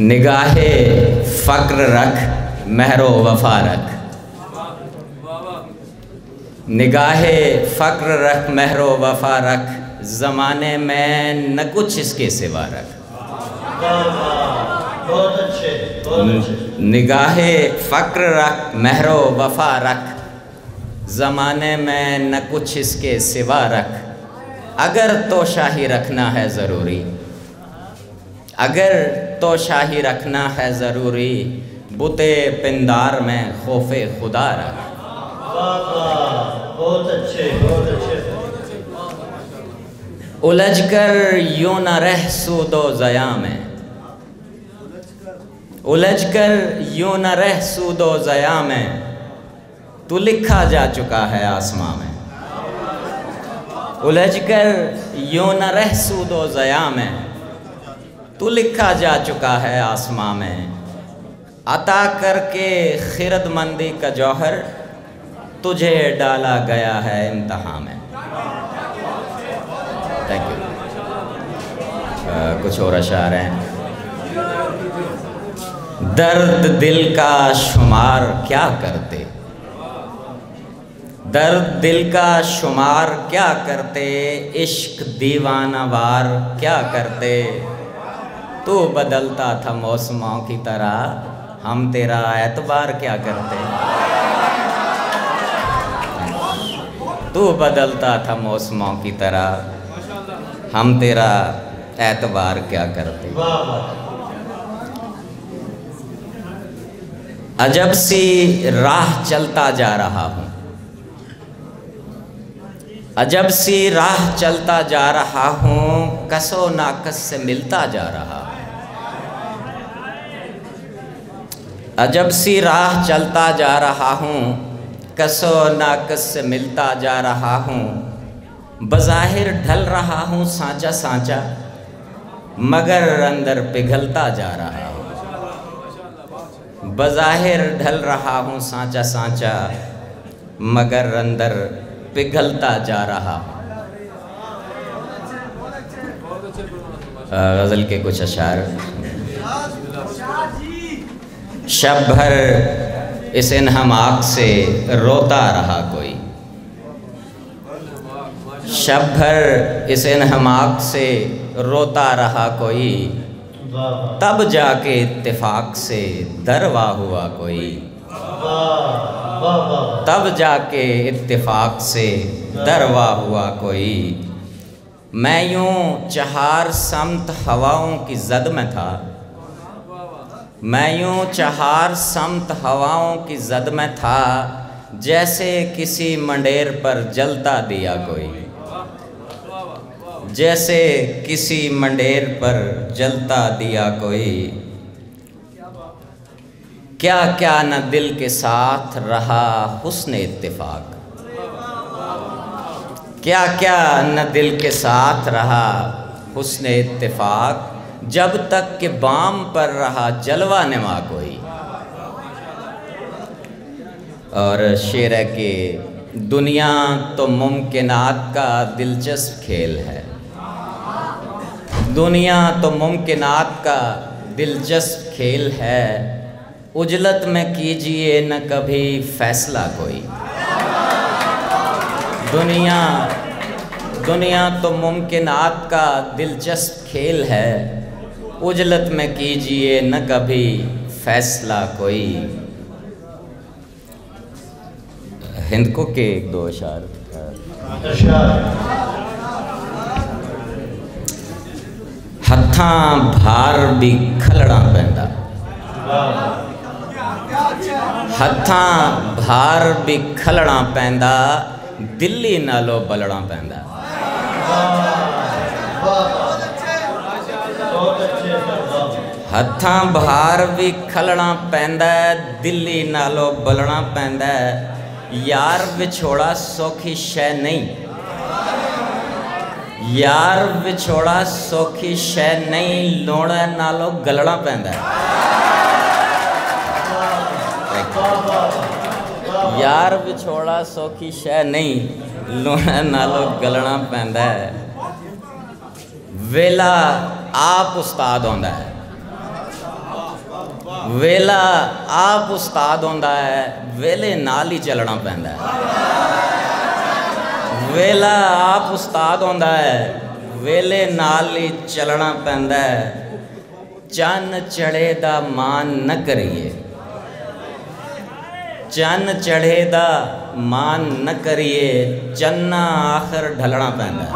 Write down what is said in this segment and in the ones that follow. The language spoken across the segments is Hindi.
निगाहे फ़क्र रख महरो वफ़ा रख, निगाहे फ़क्र रख महरो वफ़ा रख, ज़माने में न कुछ इसके सिवा रख। बहुत अच्छे। निगाहे फ़क्र रख महरो वफ़ा रख, ज़माने में न कुछ इसके सिवा रख। अगर तो शाही रखना है ज़रूरी, अगर तो शाही रखना है ज़रूरी, बुते पिंदार में खौफे खुदा रख। बहुत अच्छे, बहुत अच्छे। उलझ कर यूं न रह सूदो ज़या में, उलझ कर यूं न रह सूदो ज़या में, तू लिखा जा चुका है आसमां में। उलझ कर यूं न रह सूदो ज़या में, तू लिखा जा चुका है आसमां में। अता करके खिरदमंदी का जौहर, तुझे डाला गया है इम्तिहान में। Thank you. कुछ और अशार हैं। दर्द दिल का शुमार क्या करते, दर्द दिल का शुमार क्या करते, इश्क दीवाना वार क्या करते। तू बदलता था मौसमों की तरह, हम तेरा एतबार क्या करते। तू बदलता था मौसमों की तरह, हम तेरा एतबार क्या करते। अजब सी राह चलता जा रहा हूँ, अजब सी राह चलता जा रहा हूँ, कसो नाकस से मिलता जा रहा हूँ। अजब सी राह चलता जा रहा हूँ, कसो नाकस से मिलता जा रहा हूँ। बज़ाहिर ढल रहा हूँ सांचा सांचा, मगर अंदर पिघलता जा रहा हूँ। बज़ाहिर ढल रहा हूँ सांचा सांचा, मगर अंदर पिघलता जा रहा हूँ। गज़ल के कुछ अशार। शब भर इस इन्हमाक से रोता रहा कोई, शब भर इस इन्हमाक से रोता रहा कोई, तब जाके इत्तेफाक से दरवा हुआ कोई। तब जाके इत्तेफाक से दरवा हुआ कोई। मैं यूं चहार समत हवाओं की जद में था, मैं यूं चहार समत हवाओं की जद में था, जैसे किसी मंडेर पर जलता दिया कोई, जैसे किसी मंडेर पर जलता दिया कोई। क्या क्या न दिल के साथ रहा हुस्न इत्तेफाक, क्या क्या न दिल के साथ रहा हुस्न इत्तेफाक, जब तक के बाम पर रहा जलवा नमा कोई। और शेर है कि दुनिया तो मुमकिनात का दिलचस्प खेल है, दुनिया तो मुमकिनात का दिलचस्प खेल है, उजलत में कीजिए न कभी फैसला कोई। दुनिया तो मुमकिनात का दिलचस्प खेल है, उजलत में कीजिए न कभी फैसला कोई। हिंद को के एक दो अशार। हत्थां भार भी खलड़ा पैंदा, हत्थां भार भी खलड़ा पैंदा, दिल्ली नालों बलड़ा पैंदा। हत्थां भार भी खलड़ा पैंदा, दिल्ली नालों बलड़ा पैंदा। यार विछोड़ा सौखी शै नहीं, यार विछोड़ा सौखी शै नहीं, लोड़ा नालों गलड़ा पैंदा। यार विछोड़ा सौखी शै नहीं, लोड़ा नालों गलना पैंदा है। वेला आप उस्ताद आंदा है, वेला आप उस्ताद होंदा है, वेले नाल ही चलना पैंदा है। वेला आप उस्ताद होंदा है, वेले नाल ही चलना पैंदा है। चन्न चढ़े दा मान न करिए, चन्न चढ़े दा मान न करिए, चन्ना आखिर ढलना पैंदा है।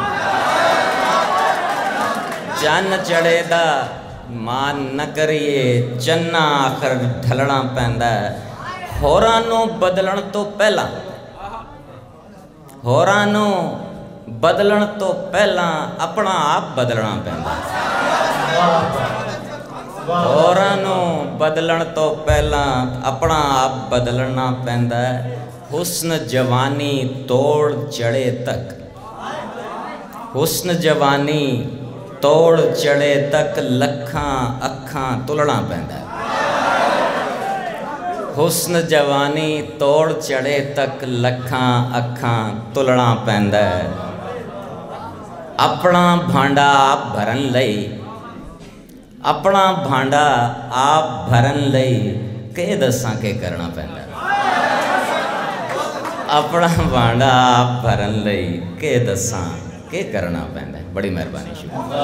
चन्न चढ़े दा मान न करिए, चन्ना आखिर ढलना पैंदा है। होरां नूं बदलण तो पहला, होरां नूं बदलण तो पहला अपना आप बदलना पैंदा है। होरां नूं बदलण तो पहला अपना आप बदलना पैंदा है। हुस्न जवानी तोड़ चढ़े तक, हुस्न जवानी तोड़ चढ़े तक लखां अखां तुलना पैंदा है। हुस्न जवानी तोड़ चढ़े तक लखां अखां तुलना पैंदा है। अपना भांडा आप भरन लई, अपना भांडा आप भरन लई के दसां के करना पैंदा है। अपना भांडा आप भरन लई के दसां के करना पैंदा है। बड़ी मेहरबानी, शुक्रिया।